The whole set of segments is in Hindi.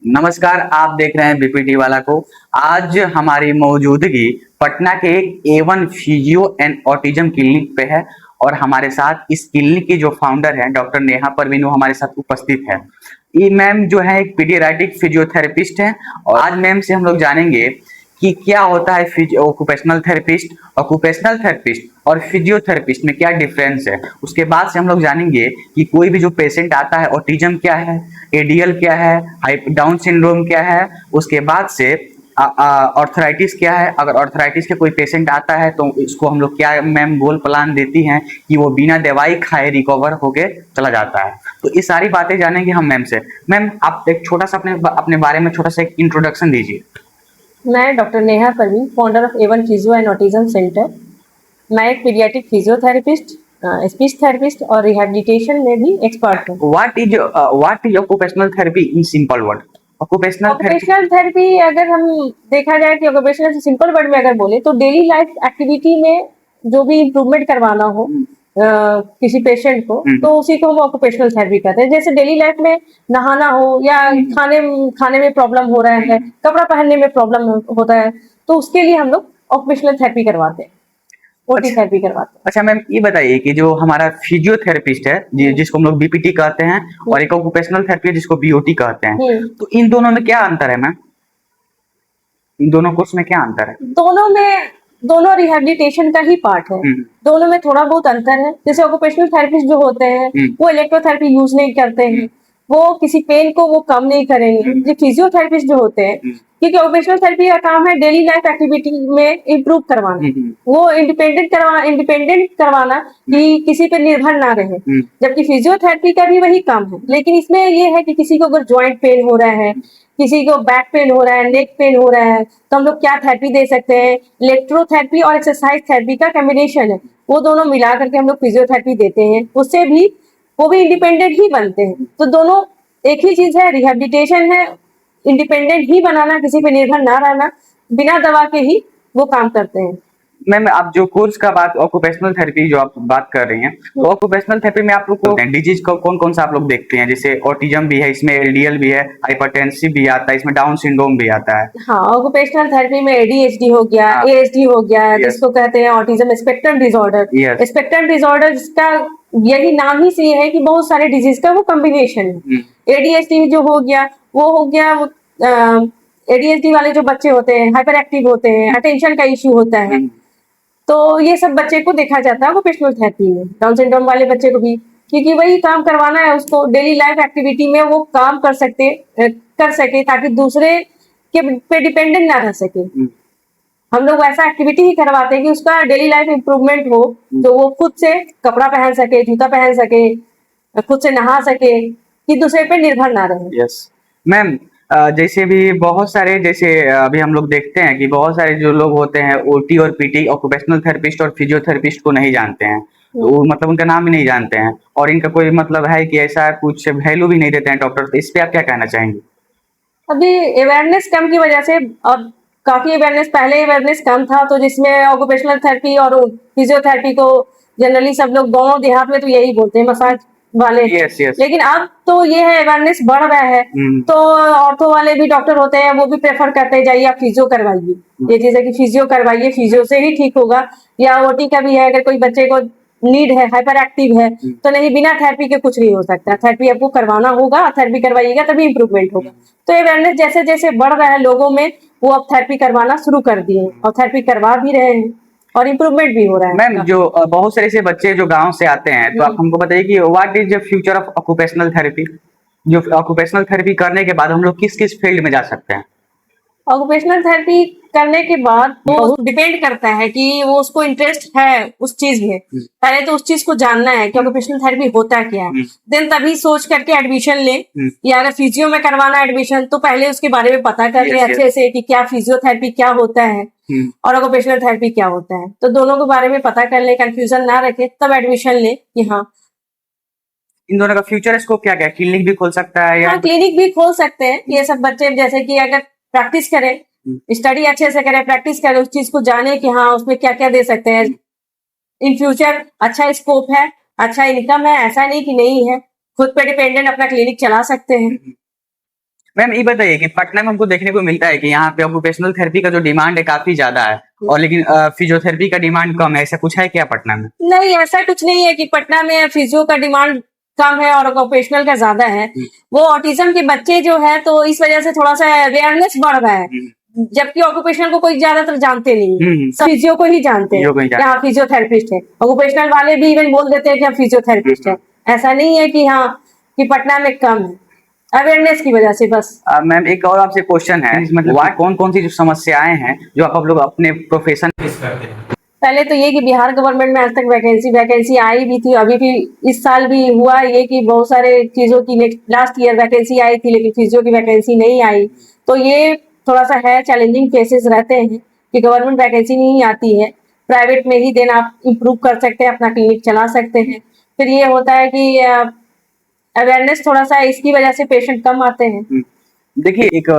नमस्कार, आप देख रहे हैं बीपीटी वाला को। आज हमारी मौजूदगी पटना के एक A1 physio and autism clinic पे है और हमारे साथ इस क्लिनिक की जो फाउंडर है डॉक्टर नेहा परवीन वो हमारे साथ उपस्थित है। ये मैम जो है एक पीडियाट्रिक फिजियोथेरेपिस्ट है और आज मैम से हम लोग जानेंगे कि क्या होता है ऑक्यूपेशनल थेरेपिस्ट और फिजियोथेरेपिस्ट में क्या डिफरेंस है। उसके बाद से हम लोग जानेंगे कि कोई भी जो पेशेंट आता है ऑटिज्म क्या है, एडीएल क्या है, डाउन सिंड्रोम क्या है, उसके बाद से ऑर्थराइटिस क्या है। अगर ऑर्थराइटिस के कोई पेशेंट आता है तो इसको हम लोग क्या मैम गोल प्लान देती हैं कि वो बिना दवाई खाए रिकवर होके चला जाता है। तो ये सारी बातें जानेंगे हम मैम से। मैम आप एक छोटा सा अपने बारे में छोटा सा एक इंट्रोडक्शन दीजिए। मैं doctor Neha Parveen, founder of A1 physio and autism centre. मैं एक पीडियाट्रिक फिजियोथेरेपिस्ट, स्पीच थेरेपिस्ट और रिहैबिलिटेशन में भी एक्सपर्ट हूँ। What is occupational therapy in simple word? Occupational therapy अगर हम देखा जाए कि ऑक्यूपेशनल सिंपल वर्ड में अगर बोले तो डेली लाइफ एक्टिविटी में जो भी इम्प्रूवमेंट करवाना हो किसी पेशेंट को, तो उसी को हम ऑक्यूपेशनल थेरेपी कहते हैं। जैसे डेली लाइफ में नहाना हो या खाने में प्रॉब्लम हो रहा है, कपड़ा पहनने में प्रॉब्लम होता है, तो उसके लिए हम लोग ऑक्यूपेशनल थेरेपी करवाते हैं, ओटी थेरेपी करवाते हैं। अच्छा मैम, ये बताइए कि जो हमारा फिजियोथेरेपिस्ट है जिसको हम लोग बीपीटी कहते हैं और एक ऑक्यूपेशनल थेरेपी है जिसको बीओटी कहते हैं, तो इन दोनों में क्या अंतर है मैम? इन दोनों कोर्स में क्या अंतर है? दोनों रिहैबिलिटेशन का ही पार्ट है। दोनों में थोड़ा बहुत अंतर है। जैसे ऑक्यूपेशनल थेरेपिस्ट जो होते हैं वो इलेक्ट्रोथेरेपी यूज नहीं करते हैं, वो किसी पेन को वो कम नहीं करेंगे। जो फिजियोथेरेपिस्ट जो होते हैं, क्योंकि ऑक्यूपेशनल थेरेपी का काम है डेली लाइफ एक्टिविटी में इम्प्रूव करवाना, वो इंडिपेंडेंट करवाना कि किसी पे निर्भर ना रहे। जबकि फिजियोथेरेपी का भी वही काम है, लेकिन इसमें ये है कि किसी को अगर ज्वाइंट पेन हो रहा है, किसी को बैक पेन हो रहा है, नेक पेन हो रहा है, तो हम लोग क्या थेरेपी दे सकते हैं? इलेक्ट्रोथेरेपी और एक्सरसाइज थेरेपी का कॉम्बिनेशन है, वो दोनों मिला करके हम लोग फिजियोथेरेपी देते हैं। उससे भी वो भी इंडिपेंडेंट ही बनते हैं। तो दोनों एक ही चीज है, रिहैबिलिटेशन है, इंडिपेंडेंट ही बनाना, किसी पे निर्भर ना रहना, बिना दवा के ही वो काम करते हैं। मैम आप जो कोर्स का बात ऑक्यूपेशनल थेरेपी जो आप बात कर रही हैं, तो ऑक्यूपेशनल थेरेपी में आप लोग को डिजीज को कौन कौन सा आप लोग देखते हैं? जैसे ऑटिज्म भी है, इसमें एलडीएल भी है, हाइपरटेंसिव भी आता है, इसमें डाउन सिंड्रोम भी आता है। हाँ, ऑक्यूपेशनल थेरेपी में एडीएचडी हो गया, एएसडी हो गया, जिसको कहते हैं autism spectrum disorder. Spectrum disorder जिसका यही नाम ही से है कि बहुत सारे डिजीज का वो कॉम्बिनेशन है। एडीएचडी जो हो गया वो हो गया, एडीएचडी वाले जो बच्चे होते हैं हाइपर एक्टिव होते हैं, अटेंशन का इश्यू होता है, तो ये सब बच्चे को देखा जाता है ऑक्यूपेशनल थेरेपी में। डाउन सिंड्रोम वाले बच्चे को भी, क्योंकि वही काम करवाना है उसको, डेली लाइफ एक्टिविटी में वो काम कर सके ताकि दूसरे के पे डिपेंडेंट ना रह सके। हम लोग वैसा एक्टिविटी ही करवाते हैं कि उसका डेली लाइफ इम्प्रूवमेंट हो, तो वो खुद से कपड़ा पहन सके, जूता पहन सके, खुद से नहा सके, कि दूसरे पे निर्भर ना रहे। यस मैम, जैसे भी बहुत सारे, जैसे अभी हम लोग देखते हैं कि बहुत सारे जो लोग होते हैं ओटी और पीटी ऑक्यूपेशनल थेरेपिस्ट और फिजियोथेरेपिस्ट को नहीं जानते हैं, तो वो मतलब उनका नाम ही नहीं जानते हैं और इनका कोई मतलब है कि ऐसा कुछ वैल्यू भी नहीं देते हैं डॉक्टर। तो इस पे आप क्या कहना चाहेंगे? अभी अवेयरनेस कम की वजह से, अब काफी अवेयरनेस, पहले अवेयरनेस कम था तो जिसमें ऑक्यूपेशनल थेरेपी और फिजियोथेरेपी को जनरली सब लोग गांव देहात में तो यही बोलते हैं, मसाज वाले। yes. लेकिन अब तो ये है अवेयरनेस बढ़ रहा है, तो ऑर्थो वाले भी डॉक्टर होते हैं वो भी प्रेफर करते हैं जाइए आप फिजियो करवाइए। ये चीज है कि फिजियो करवाइए, फिजियो से ही ठीक होगा। या ओटी का भी है, अगर कोई बच्चे को नीड है, हाइपर एक्टिव है, तो नहीं, बिना थेरेपी के कुछ नहीं हो सकता, थेरेपी आपको करवाना होगा, थेरेपी करवाइएगा तभी इम्प्रूवमेंट होगा। तो अवेयरनेस जैसे जैसे बढ़ रहा है लोगों में, वो अब थेरेपी करवाना शुरू कर दिए और थेरेपी करवा भी रहे हैं और इम्प्रूवमेंट भी हो रहा है। मैम जो बहुत सारे ऐसे बच्चे जो गांव से आते हैं, तो आप हमको बताइए कि what is the future of occupational therapy? जो ऑक्यूपेशनल थेरेपी करने के बाद हम लोग किस किस फील्ड में जा सकते हैं? ऑक्यूपेशनल थेरेपी करने के बाद वो डिपेंड करता है कि वो उसको इंटरेस्ट है उस चीज में। पहले तो उस चीज को जानना है कि ऑक्यूपेशनल थेरेपी होता क्या है, देन तभी सोच करके एडमिशन ले। या अगर फिजियो में करवाना एडमिशन, तो पहले उसके बारे में पता कर ले अच्छे से कि क्या फिजियोथेरेपी क्या होता है और ऑक्यूपेशनल थेरेपी क्या होता है। तो दोनों के बारे में पता कर ले, कंफ्यूजन ना रखे, तब एडमिशन ले कि हाँ। इन दोनों का फ्यूचर स्कोप क्या क्या? क्लिनिक भी खोल सकता है या? हाँ, क्लिनिक भी खोल सकते हैं ये सब बच्चे, जैसे कि अगर प्रैक्टिस करें, स्टडी अच्छे से करें, प्रैक्टिस करें, उस चीज को जाने कि हाँ उसमें क्या क्या दे सकते हैं। इन फ्यूचर अच्छा स्कोप है, अच्छा इनकम है, ऐसा नहीं कि नहीं है, खुद पे डिपेंडेंट अपना क्लिनिक चला सकते हैं। मैम ये बताइए कि पटना में हमको देखने को मिलता है कि यहाँ पे ऑक्यूपेशनल थेरेपी का जो डिमांड है काफी ज्यादा है, और लेकिन फिजियोथेरेपी का डिमांड कम है, ऐसा कुछ है क्या पटना में? नहीं, ऐसा कुछ नहीं है कि पटना में फिजियो का डिमांड कम है और ऑक्यूपेशनल का ज्यादा है। वो ऑटिज्म के बच्चे जो है तो इस वजह से थोड़ा सा अवेयरनेस बढ़ रहा है, जबकि ऑक्यूपेशनल को कोई ज्यादातर जानते नहीं है, सब फिजियो को ही जानते हैं कि हाँ फिजियोथेरेपिस्ट है। ऑक्यूपेशनल वाले भी इवन बोल देते हैं कि हम फिजियोथेरेपिस्ट है। ऐसा नहीं है कि हाँ कि पटना में कम है, अवेयरनेस की वजह से बस। मैम एक और आपसे क्वेश्चन है, मतलब कौन कौन सी जो समस्याएं हैं जो आप लोग अपने प्रोफेशन फेस करते हैं? पहले तो ये कि बिहार गवर्नमेंट में आज तक वैकेंसी आई भी थी, अभी भी इस साल भी हुआ ये कि बहुत सारे चीजों की लास्ट ईयर वैकेंसी आई थी लेकिन फिजियो की वैकेंसी नहीं आई। तो ये थोड़ा सा है, चैलेंजिंग केसेस रहते हैं कि गवर्नमेंट वैकेंसी नहीं आती है, प्राइवेट में ही देन आप इम्प्रूव कर सकते हैं, अपना क्लिनिक चला सकते हैं। फिर ये होता है कि अवेयरनेस थोड़ा सा इसकी वजह से पेशेंट कम आते हैं। देखिए एक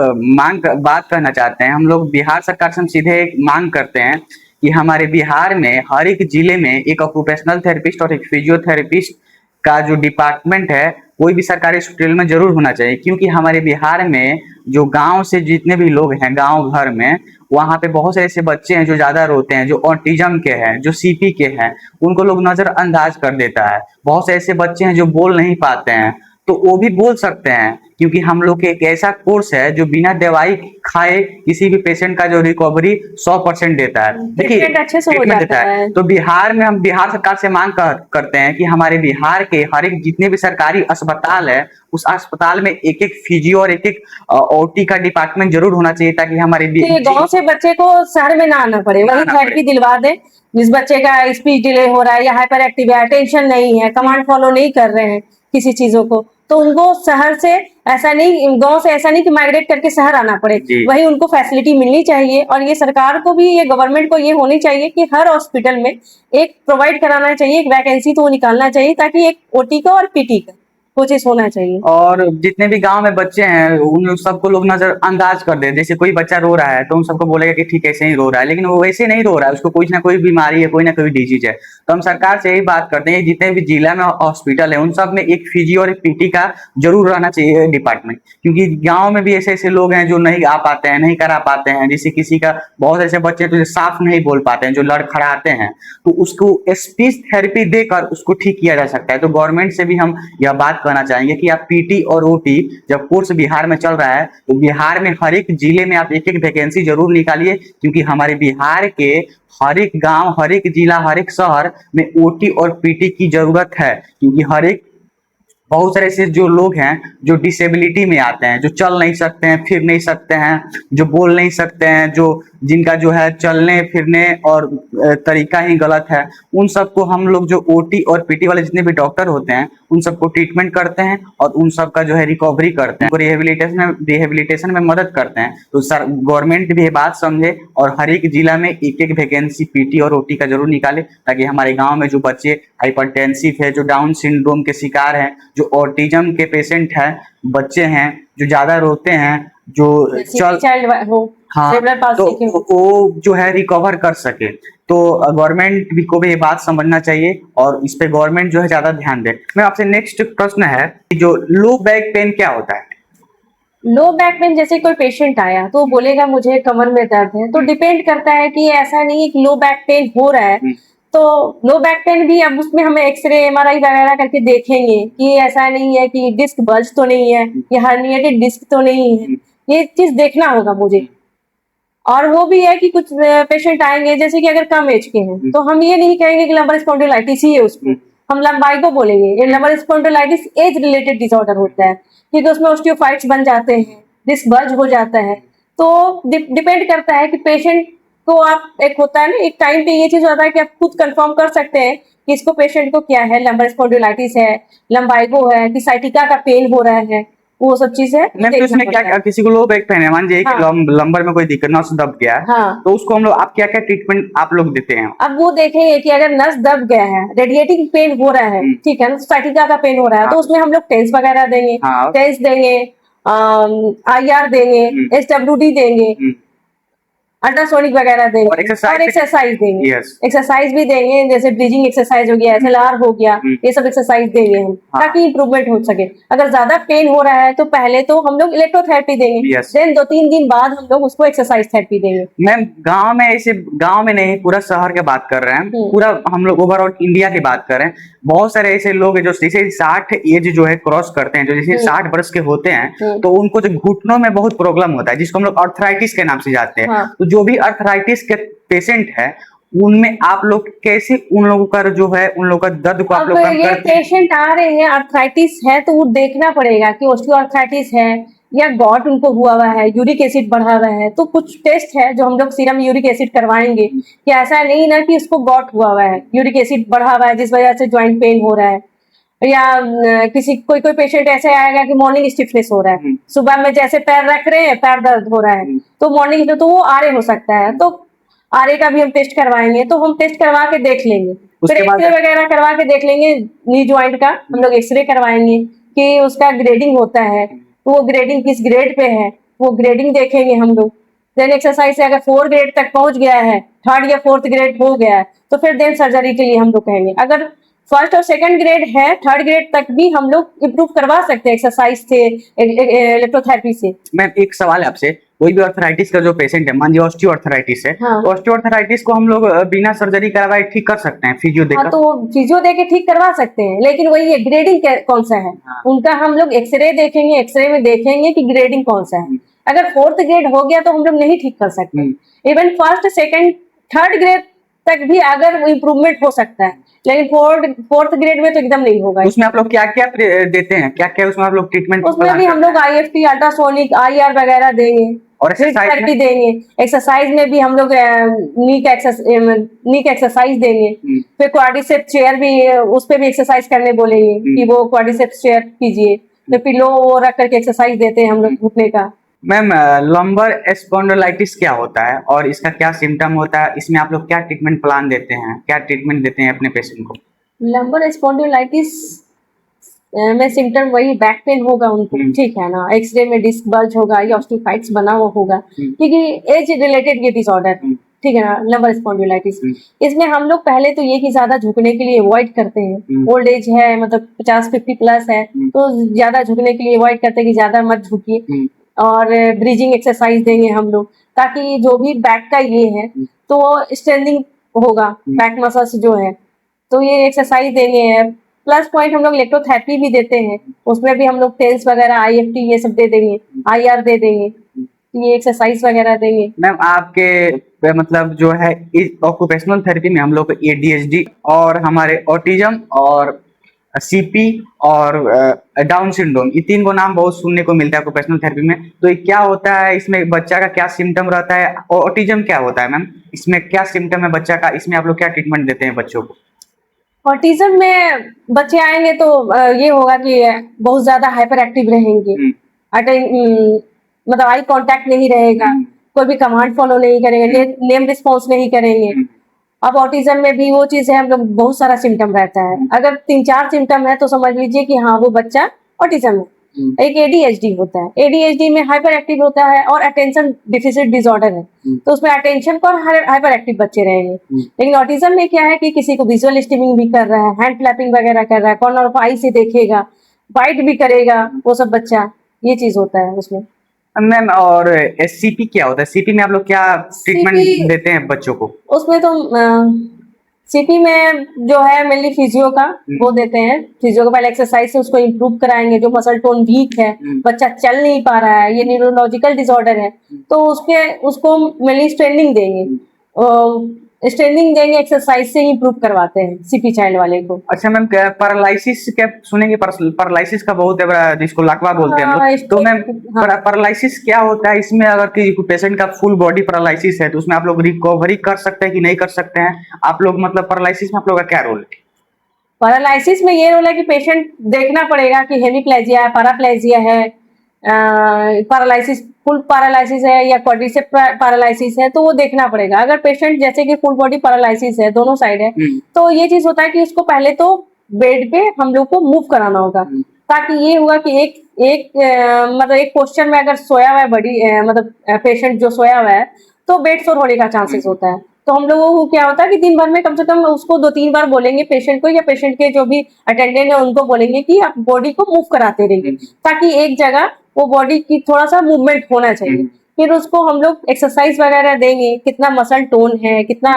बात कहना चाहते हैं, हम लोग बिहार सरकार से हम सीधे एक मांग करते हैं कि हमारे बिहार में हर एक जिले में एक ऑक्यूपेशनल थेरेपिस्ट और एक फिजियोथेरेपिस्ट का जो डिपार्टमेंट है कोई भी सरकारी हॉस्पिटल में जरूर होना चाहिए, क्योंकि हमारे बिहार में जो गांव से जितने भी लोग हैं गांव घर में, वहाँ पे बहुत से ऐसे बच्चे हैं जो ज्यादा रोते हैं, जो ऑटिज्म के हैं, जो सीपी के हैं, उनको लोग नजरअंदाज कर देता है। बहुत से ऐसे बच्चे हैं जो बोल नहीं पाते हैं, तो वो भी बोल सकते हैं, क्योंकि हम लोग के एक ऐसा कोर्स है जो बिना दवाई खाए किसी भी पेशेंट का जो रिकवरी 100% देता है। देखिए अच्छे से हो जाता है। तो बिहार में हम बिहार सरकार से मांग करते हैं कि हमारे बिहार के हर एक जितने भी सरकारी अस्पताल है उस अस्पताल में एक एक फिजियो और एक एक ओटी का डिपार्टमेंट जरूर होना चाहिए, ताकि हमारे गांव से बच्चे को शहर में ना आना पड़े, वही थेरेपी दिलवा दे। जिस बच्चे का स्पीच डिले हो रहा है या हाइपर एक्टिव है, अटेंशन नहीं है, कमांड फॉलो नहीं कर रहे हैं किसी चीजों को, तो उनको शहर से ऐसा नहीं, गांव से ऐसा नहीं कि माइग्रेट करके शहर आना पड़े, वही उनको फैसिलिटी मिलनी चाहिए। और ये सरकार को भी, ये गवर्नमेंट को ये होनी चाहिए कि हर हॉस्पिटल में एक प्रोवाइड कराना चाहिए, एक वैकेंसी तो वो निकालना चाहिए ताकि एक ओटी का और पीटी का कोचिंग होना चाहिए। और जितने भी गांव में बच्चे हैं उन सबको लोग नजरअंदाज कर दे, जैसे कोई बच्चा रो रहा है तो उन सबको बोलेगा कि ठीक है ऐसे ही रो रहा है, लेकिन वो वैसे नहीं रो रहा है, उसको कोई ना कोई बीमारी है, कोई ना कोई डिजीज है। तो हम सरकार से यही बात करते हैं जितने भी जिला में हॉस्पिटल है उन सब में एक फिजियो और एक पीटी का जरूर रहना चाहिए डिपार्टमेंट, क्योंकि गाँव में भी ऐसे ऐसे लोग हैं जो नहीं आ पाते हैं, नहीं करा पाते हैं। जैसे किसी का बहुत ऐसे बच्चे हैं जो साफ नहीं बोल पाते हैं, जो लड़खड़ाते हैं, तो उसको स्पीच थेरेपी देकर उसको ठीक किया जा सकता है। तो गवर्नमेंट से भी हम यह बात कहना चाहेंगे कि आप पीटी और ओटी जब कोर्स बिहार में चल रहा है तो बिहार में हर एक जिले में आप एक एक वैकेंसी जरूर निकालिए, क्योंकि हमारे बिहार के हर एक गांव, हर एक जिला, हर एक शहर में ओटी और पीटी की जरूरत है। क्योंकि हर एक बहुत सारे ऐसे जो लोग हैं जो डिसेबिलिटी में आते हैं, जो चल नहीं सकते हैं, फिर नहीं सकते हैं, जो बोल नहीं सकते हैं, जो जिनका जो है चलने फिरने और तरीका ही गलत है, उन सबको हम लोग जो ओटी और पीटी वाले जितने भी डॉक्टर होते हैं उन सबको ट्रीटमेंट करते हैं और उन सब का जो है रिकवरी करते हैं, रिहेबिलिटेशन में मदद करते हैं। तो सर गवर्नमेंट भी ये बात समझे और हर एक जिला में एक एक वैकेंसी पीटी और ओटी का जरूर निकाले, ताकि हमारे गाँव में जो बच्चे हाइपरटेंसिव है, जो डाउन सिंड्रोम के शिकार हैं, जो ऑटिज्म के पेशेंट हैं, बच्चे हैं जो ज्यादा रोते हैं, जो चाइल्ड हो, हाँ, तो वो जो है रिकवर कर सके। तो गवर्नमेंट भी को भी ये बात समझना चाहिए और इस पे गवर्नमेंट जो है ज्यादा ध्यान दे। मैं आपसे नेक्स्ट प्रश्न है कि जो लो बैक पेन क्या होता है? लो बैक पेन, जैसे कोई पेशेंट आया तो बोलेगा मुझे कमर में दर्द है, तो डिपेंड करता है कि ऐसा नहीं है कि लो बैक पेन हो रहा है तो लो बैक पेन भी अब उसमें हमें एक्सरे एमआरआई वगैरह करके देखेंगे कि ऐसा नहीं है कि डिस्क बल्ज तो नहीं है या हर्निएटेड डिस्क तो नहीं है, ये चीज देखना होगा मुझे। और वो भी है कि कुछ पेशेंट आएंगे जैसे कि अगर कम एज के हैं तो हम ये नहीं कहेंगे कि लंबर स्पॉन्डिलाइटिस ही है उसको, हम लंबाई को बोलेंगे। ये lumbar spondylitis age related disorder होता है क्योंकि उसमें ऑस्टियोफाइट्स बन जाते हैं, डिस्क बल्ज हो जाता है। तो डिपेंड करता है कि पेशेंट को आप, एक होता है ना एक टाइम पे ये चीज होता है कि आप खुद कंफर्म कर सकते हैं कि इसको पेशेंट को क्या है, लंबर स्पॉन्डिलाइटिस है, लंबाइगो है, कि साइटिका का पेन हो रहा है, वो सब चीजें। तो इसमें क्या किसी को लो बैक पेन है, मान लीजिए लंबर में कोई दिक्कत, नस दब गया है, तो उसको हम लोग आप क्या क्या ट्रीटमेंट आप लोग देते हैं? अब वो देखेंगे कि अगर नस दब गया है, रेडिएटिंग पेन हो रहा है, ठीक है ना, साइटिका का पेन हो रहा है, तो उसमें हम लोग टेंस वगैरह देंगे, टेंस देंगे, IR देंगे, SWD देंगे। अल्ट्रासोनिक वगैरह और देंगे एक्सरसाइज और एक्सरसाइज देंगे। यस एक्सरसाइज भी देंगे, जैसे ब्रीजिंग एक्सरसाइज हो गया, SLR हो गया, ये सब एक्सरसाइज देंगे हम, हाँ। ताकि इंप्रूवमेंट हो सके। अगर ज्यादा पेन हो रहा है तो पहले तो हम लोग इलेक्ट्रोथेरेपी देंगे, यस देन 2-3 दिन बाद हम लोग उसको एक्सरसाइज थेरेपी देंगे। मैम गांव में ऐसे, गांव में नहीं पूरा शहर की बात कर रहे हैं, हम्म। पूरा हम लोग ओवरऑल इंडिया की बात कर रहे हैं। बहुत सारे ऐसे लोग हैं जो जैसे 60 एज जो है क्रॉस करते हैं, जो जैसे 60 वर्ष के होते हैं, तो उनको जो घुटनों में बहुत प्रॉब्लम होता है, जिसको हम लोग अर्थराइटिस के नाम से जानते हैं। हाँ। तो जो भी अर्थराइटिस के पेशेंट है, उनमें आप लोग कैसे उन लोगों का जो है उन लोगों का दर्द को आप अब लोग कम ये करते हैं? पेशेंट आ रहे हैं अर्थराइटिस है तो वो देखना पड़ेगा कि ऑस्टियोआर्थराइटिस है या गॉट उनको हुआ हुआ है, यूरिक एसिड बढ़ा हुआ है, तो कुछ टेस्ट है जो हम लोग सीरम यूरिक एसिड करवाएंगे कि ऐसा नहीं ना कि इसको गॉट हुआ हुआ है, यूरिक एसिड बढ़ा हुआ है जिस वजह से ज्वाइंट पेन हो रहा है, या किसी कोई कोई पेशेंट ऐसे आएगा कि मॉर्निंग स्टिफनेस हो रहा है, सुबह में जैसे पैर रख रहे हैं पैर दर्द हो रहा है, तो मॉर्निंग में तो वो आरए हो सकता है, तो आरए का भी हम टेस्ट करवाएंगे, तो हम टेस्ट करवा के देख लेंगे, फिर उसके बाद एक्सरे वगैरह करवा के देख लेंगे। नी ज्वाइंट का हम लोग एक्सरे करवाएंगे कि उसका ग्रेडिंग होता है, तो वो ग्रेडिंग किस ग्रेड पे है, वो ग्रेडिंग देखेंगे हम लोग। देन एक्सरसाइज से अगर 4 ग्रेड तक पहुंच गया है, 3rd या 4th ग्रेड हो गया है, तो फिर देन सर्जरी के लिए हम लोग कहेंगे। अगर 1st और 2nd ग्रेड है, 3rd ग्रेड तक भी हम लोग इम्प्रूव करवा सकते हैं एक्सरसाइज से, इलेक्ट्रोथेरेपी से। मैम एक सवाल है आपसे, कोई भी अर्थराइटिस का जो पेशेंट है, मान लीजिए ऑस्टियोआर्थराइटिस है, हाँ। तो ऑस्टियोआर्थराइटिस को हम लोग बिना सर्जरी करवाए ठीक कर सकते हैं फिजियो हाँ, देकर? तो फिजियो दे के ठीक करवा सकते हैं, लेकिन वही है ग्रेडिंग कौन सा है, हाँ। उनका हम लोग एक्सरे देखेंगे, एक्सरे में देखेंगे कि ग्रेडिंग कौन सा है। अगर 4th ग्रेड हो गया तो हम लोग नहीं ठीक कर सकते। Even 1st, 2nd, 3rd grade तक भी अगर इम्प्रूवमेंट हो सकता है, लेकिन 4th ग्रेड में तो एकदम नहीं होगा। उसमें आप लोग क्या क्या देते हैं, क्या क्या उसमें आप लोग ट्रीटमेंट उसमें भी हम लोग IFT, अल्ट्रासोनिक, IR वगैरह देंगे और हिट एक्सरसाइज थेरेपी देंगे। एक्सरसाइज में भी हम लोग नीक एक्सरसाइज देंगे, फिर क्वाड्रिसेप्स चेयर भी, उस पे भी एक्सरसाइज करने बोलेंगे कि वो क्वाड्रिसेप्स चेयर कीजिए, फिर पिलो वो रख करके एक्सरसाइज देते हैं हम लोग घुटने का। मैम लंबर स्पॉन्डिलाइटिस क्या होता है और इसका क्या सिम्टम होता है, इसमें आप लोग क्या ट्रीटमेंट प्लान देते हैं, क्या ट्रीटमेंट देते हैं अपने पेशेंट को? लंबर स्पॉन्डिलाइटिस में सिम्टम वही बैक पेन होगा उनको, ठीक है ना, एक्सरे में डिस्क बल्ज होगा या ऑस्टियोफाइट्स बना हुआ होगा, क्योंकि एज रिलेटेड ये डिसऑर्डर, ठीक है ना, लंबर स्पॉन्डिलाइटिस। इसमें हम लोग पहले तो ये कि ज्यादा झुकने के लिए अवॉइड करते हैं, ओल्ड एज है मतलब 50-50 प्लस है, तो ज्यादा झुकने के लिए अवॉइड करते हैं कि ज्यादा मत झुकिए, और ब्रीजिंग एक्सरसाइज देंगे हम लोग, ताकि जो भी बैक का ये है तो स्ट्रेंथिंग होगा बैक मसल्स जो है, तो ये एक्सरसाइज देंगे। प्लस पॉइंट हम लोग इलेक्ट्रोथेरेपी भी देते हैं, उसमें भी हम लोग टेंस वगैरह IFT ये सब दे देंगे, IR दे देंगे, ये एक्सरसाइज वगैरह देंगे। मैम आपके मतलब जो है इस ऑक्यूपेशनल थेरेपी में हम लोग ADHD और हमारे ऑटिज्म और CP और डाउन सिंड्रोम, ये 3 को नाम बहुत सुनने को मिलता है ऑक्यूपेशनल थेरेपी में। तो ये क्या होता है, इसमें बच्चा का क्या सिम्टम रहता है, और ऑटिज्म क्या होता है मैम, इसमें क्या सिम्टम है बच्चा का, इसमें आप लोग क्या ट्रीटमेंट देते हैं बच्चों को? ऑटिज्म में बच्चे आएंगे तो ये होगा कि बहुत ज्यादा हाइपर एक्टिव रहेंगे, मतलब आई कांटेक्ट नहीं रहेगा, कोई भी कमांड फॉलो नहीं करेंगे, नेम रिस्पॉन्स नहीं करेंगे। अब ऑटिज्म में भी वो चीज है, हम लोग बहुत सारा सिम्टम रहता है, अगर 3-4 सिम्टम है तो समझ लीजिए कि हाँ वो बच्चा ऑटिज्म है। एक ADHD होता है, ADHD में हाइपर एक्टिव होता है और अटेंशन डिफिसिट डिसऑर्डर है, तो उसमें अटेंशन पर हाइपर एक्टिव बच्चे रहेंगे। लेकिन ऑटिज्म में क्या है कि किसी को विजुअल स्टिमिंग भी कर रहा है, हैंड क्लैपिंग वगैरह कर रहा है, कॉर्नर ऑफ आई से देखेगा, बाइट भी करेगा वो सब बच्चा, ये चीज होता है उसमें। मैम और CP क्या होता है, CP में आप लोग क्या ट्रीटमेंट देते हैं बच्चों को? उसमें तो CP में जो है मेनली फिजियो का वो देते हैं, फिजियो का पहले एक्सरसाइज से उसको इम्प्रूव कराएंगे, जो मसल टोन वीक है, बच्चा चल नहीं पा रहा है, ये न्यूरोलॉजिकल डिसऑर्डर है, तो उसको मेनली स्ट्रेनिंग देंगे, स्ट्रेनिंग देंगे, एक्सरसाइज से इम्प्रूव करवाते हैं CP चाइल्ड वाले को। अच्छा मैम, पैरालिसिस क्या सुनेंगे, पैरालिसिस का बहुत है बड़ा, जिसको लकवा बोलते हैं हम हाँ, लोग, तो मैम पैरालिसिस क्या होता है, इसमें अगर किसी पेशेंट का फुल बॉडी पैरालिसिस है तो उसमें आप लोग रिकवरी कर सकते हैं कि नहीं कर सकते हैं, आप लोग मतलब पैरालिसिस में आप लोग का क्या रोल है? पैरालिसिस में ये रोल है कि पेशेंट देखना पड़ेगा कि हेमीप्लेजिया है, पैराप्लेजिया है, पैरालिसिस फुल पैरालिसिस है या क्वाड्रिसेप पैरालिसिस है, तो वो देखना पड़ेगा। अगर पेशेंट जैसे कि फुल बॉडी पैरालिसिस है, दोनों साइड है, तो ये चीज होता है कि उसको पहले तो बेड पे हम लोग को मूव कराना होगा, ताकि ये हुआ कि मतलब एक पोस्चर में अगर सोया हुआ है बॉडी, मतलब पेशेंट जो सोया हुआ है, तो बेड सोर होने का चांसेस होता है। तो हम लोगों को क्या होता है कि दिन भर में कम से कम उसको 2-3 बार बोलेंगे पेशेंट को, या पेशेंट के जो भी अटेंडेंट है उनको बोलेंगे कि आप बॉडी को मूव कराते रहिए, ताकि एक जगह वो बॉडी की थोड़ा सा मूवमेंट होना चाहिए। फिर उसको हम लोग एक्सरसाइज वगैरह देंगे, कितना मसल टोन है, कितना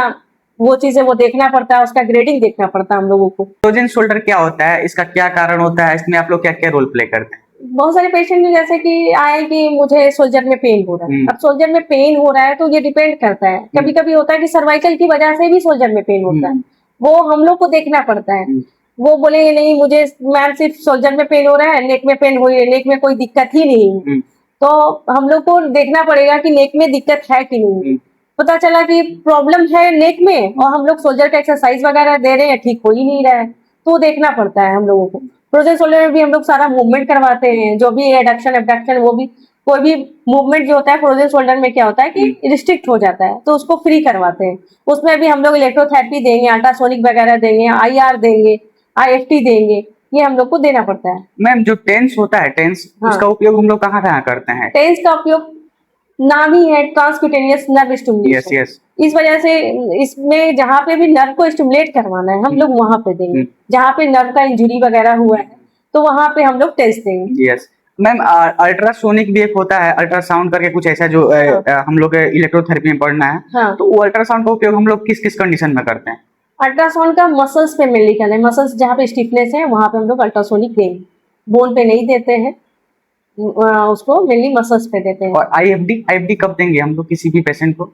वो चीजें वो देखना पड़ता है, उसका ग्रेडिंग देखना पड़ता है हम लोगों को। फ्रोजन शोल्डर क्या होता है, इसका क्या कारण होता है, इसमें आप लोग क्या क्या रोल प्ले करते हैं? बहुत सारे पेशेंट जैसे कि आए कि मुझे शोल्डर में पेन हो रहा है। अब शोल्डर में पेन हो रहा है तो ये डिपेंड करता है, कभी कभी होता है कि सर्वाइकल की वजह से भी शोल्डर में पेन होता है, वो हम लोग को देखना पड़ता है। वो बोलेंगे नहीं मुझे मैम सिर्फ शोल्डर में पेन हो रहा है, नेक में पेन हो रही है, नेक में कोई दिक्कत ही नहीं है। तो हम लोग को देखना पड़ेगा कि नेक में दिक्कत है कि नहीं। पता चला कि प्रॉब्लम है नेक में और हम लोग शोल्डर का एक्सरसाइज वगैरह दे रहे हैं, ठीक हो ही नहीं रहा है, तो देखना पड़ता है हम लोगों को। फ्रोजन शोल्डर में भी हम लोग सारा मूवमेंट करवाते हैं, जो भी एडक्शन एबडक्शन, वो भी कोई भी मूवमेंट जो होता है फ्रोजन शोल्डर में क्या होता है कि रिस्ट्रिक्ट हो जाता है, तो उसको फ्री करवाते हैं। उसमें भी हम लोग इलेक्ट्रोथेरेपी देंगे, अल्ट्रासोनिक वगैरह देंगे, IR देंगे, IFT देंगे, ये हम लोग को देना पड़ता है। मैम जो टेंस होता है, टेंस उसका उपयोग हम लोग कहाँ कहाँ करते हैं? टेंस का उपयोग नाम ही है ट्रांसक्यूटेनियस नर्व स्टिमुलेशन। यस। इस वजह से इसमें जहाँ पे भी नर्व को स्टिमुलेट करवाना है हम लोग वहां पे देंगे, जहाँ पे नर्व का इंजरी वगैरह हुआ है तो वहां पे हम लोग टेस्ट देंगे। यस मैम, अल्ट्रासोनिक भी एक होता है, अल्ट्रासाउंड करके कुछ ऐसा जो हम लोग इलेक्ट्रोथेरेपी में पढ़ना है। हाँ। तो वो अल्ट्रासाउंड का उपयोग हम लोग किस किस कंडीशन में करते हैं? अल्ट्रासाउंड का मसल्स पे मेनली करना है, मसल्स जहाँ पे स्टिफनेस है वहां पे हम लोग अल्ट्रासोनिक देंगे, बोन पे नहीं देते हैं, उसको मेनली मसल्स पे देते हैं। और IFD कब देंगे हम लोग किसी भी पेशेंट को?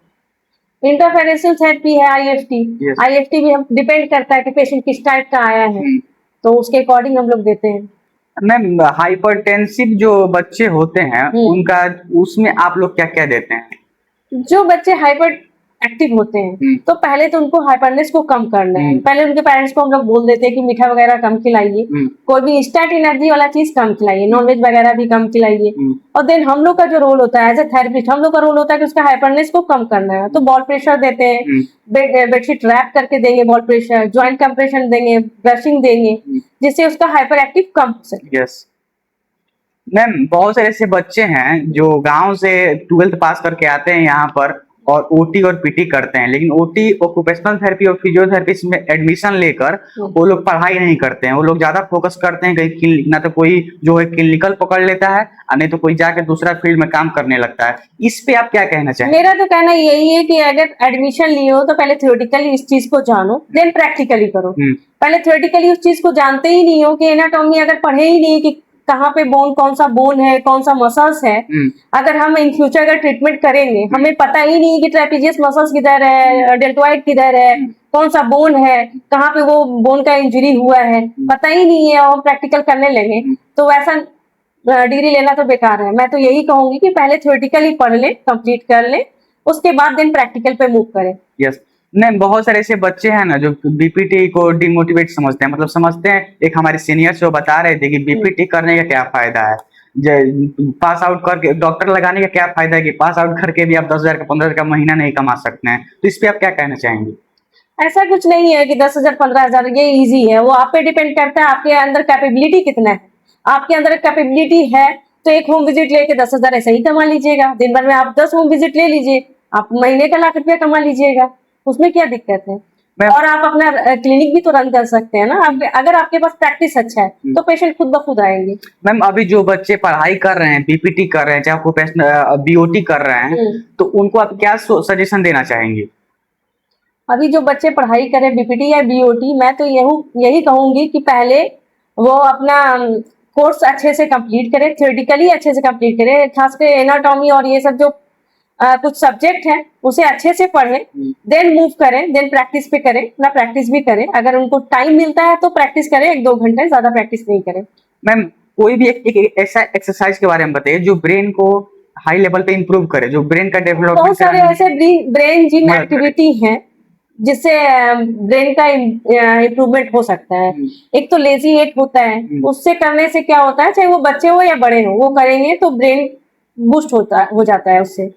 इंटरफेरेंशियल थेरेपी है IFT। Yes. IFT भी हम डिपेंड करता है कि पेशेंट किस टाइप का आया है, तो उसके अकॉर्डिंग हम लोग देते हैं। मैम हाइपरटेंसिव जो बच्चे होते हैं उनका उसमें आप लोग क्या क्या देते हैं? जो बच्चे हाइपर एक्टिव होते हैं तो पहले तो उनको हाइपरनेस को कम करना है। पहले उनके पेरेंट्स को हम लोग बोल देते हैं कि मीठा वगैरह कम खिलाइए, कोई भी इंस्टेंट एनर्जी वाला चीज कम खिलाइए, नॉनवेज वगैरह भी कम खिलाइए। और देन हम लोग का जो रोल होता है एज ए थेरेपिस्ट, हम लोग का रोल होता है कि उसका हाइपरनेस को कम करना है। तो बॉल प्रेशर देते हैं, बेडशीट रैप करके देंगे, बॉल प्रेशर, ज्वाइंट कंप्रेशन देंगे, ब्रशिंग देंगे, जिससे उसका हाइपर एक्टिव कम हो सके। यस मैम, बहुत सारे ऐसे बच्चे हैं जो गांव से 12th पास करके आते हैं यहाँ पर और OT और PT करते हैं, लेकिन OT ऑक्यूपेशनल थेरेपी और फिजियोथेरेपी में एडमिशन लेकर वो लोग पढ़ाई नहीं करते हैं। वो लोग ज्यादा फोकस करते हैं कहीं ना तो कोई जो है क्लिनिकल पकड़ लेता है और नहीं तो कोई जाकर दूसरा फील्ड में काम करने लगता है। इस पे आप क्या कहना चाहेंगे? मेरा तो कहना यही है कि अगर एडमिशन लिए हो तो पहले थ्योरेटिकली इस चीज को जानो, देन प्रैक्टिकली करो। पहले थ्योरेटिकली उस चीज को जानते ही नहीं हो कि एनाटॉमी अगर पढ़े ही नहीं कि कहाँ पे बोन, कौन सा बोन है, कौन सा मसल्स है, अगर हम इन फ्यूचर अगर ट्रीटमेंट करेंगे, हमें पता ही नहीं कि ट्रेपेजियस मसल्स किधर है, डेल्टोइड किधर है, कौन सा बोन है, कहाँ पे वो बोन का इंजरी हुआ है, पता ही नहीं है और प्रैक्टिकल करने लगे तो वैसा डिग्री लेना तो बेकार है। मैं तो यही कहूंगी कि पहले थ्योरेटिकली पढ़ ले, कंप्लीट कर ले, उसके बाद देन प्रैक्टिकल पे मूव करें। यस नहीं, बहुत सारे ऐसे बच्चे हैं ना जो BPT को डिमोटिवेट समझते हैं, मतलब समझते हैं। एक हमारे सीनियर्स जो बता रहे थे कि BPT करने का क्या फायदा है, पास आउट करके डॉक्टर लगाने का क्या फायदा है कि पास आउट करके भी आप 10,000 का 15,000 का महीना नहीं कमा सकते हैं। तो इस पे आप क्या कहना चाहेंगे? ऐसा कुछ नहीं है कि 10,000 15,000 ये इजी है, वो आप पे डिपेंड करता है आपके अंदर कैपेबिलिटी कितना है। आपके अंदर कैपेबिलिटी है तो एक होम विजिट लेके 10,000 ऐसे ही कमा लीजिएगा। दिन भर में आप 10 होम विजिट ले लीजिए, आप महीने का 1,00,000 कमा लीजिएगा, उसमें क्या दिक्कत है। और आप अपना क्लिनिक भी तो रन कर सकते हैं ना। अगर आपके पास प्रैक्टिस अच्छा है तो पेशेंट खुद ब खुद आएंगे। मैम अभी जो बच्चे पढ़ाई कर रहे हैं, BPT कर रहे हैं, चाहे प्रोफेशनल BOT कर रहे हैं, तो उनको आप क्या सजेशन देना चाहेंगे? अभी जो बच्चे पढ़ाई करें BPT या BOT, मैं तो यही कहूंगी कि पहले वो अपना कोर्स अच्छे से कंप्लीट करें, थ्योरेटिकली अच्छे से कंप्लीट करें, खासकर एनाटॉमी और ये सब जो कुछ सब्जेक्ट है उसे अच्छे से पढ़ें, देन मूव करें, देन प्रैक्टिस पे करें, ना प्रैक्टिस भी करें। अगर उनको टाइम मिलता है तो प्रैक्टिस करें 1-2 घंटे, ज्यादा प्रैक्टिस नहीं करें। मैम कोई भी एक ऐसा एक्सरसाइज के बारे में बताइए जो ब्रेन को हाई लेवल पे इंप्रूव करे, जो ब्रेन का डेवलपमेंट। बहुत सारे ऐसे ब्रेन जिम एक्टिविटी हैं जिससे ब्रेन का इम्प्रूवमेंट हो सकता है। एक तो लेजी एट होता है, उससे करने से क्या होता है, चाहे वो बच्चे हो या बड़े हो, वो करेंगे तो ब्रेन बूस्ट हो जाता है उससे।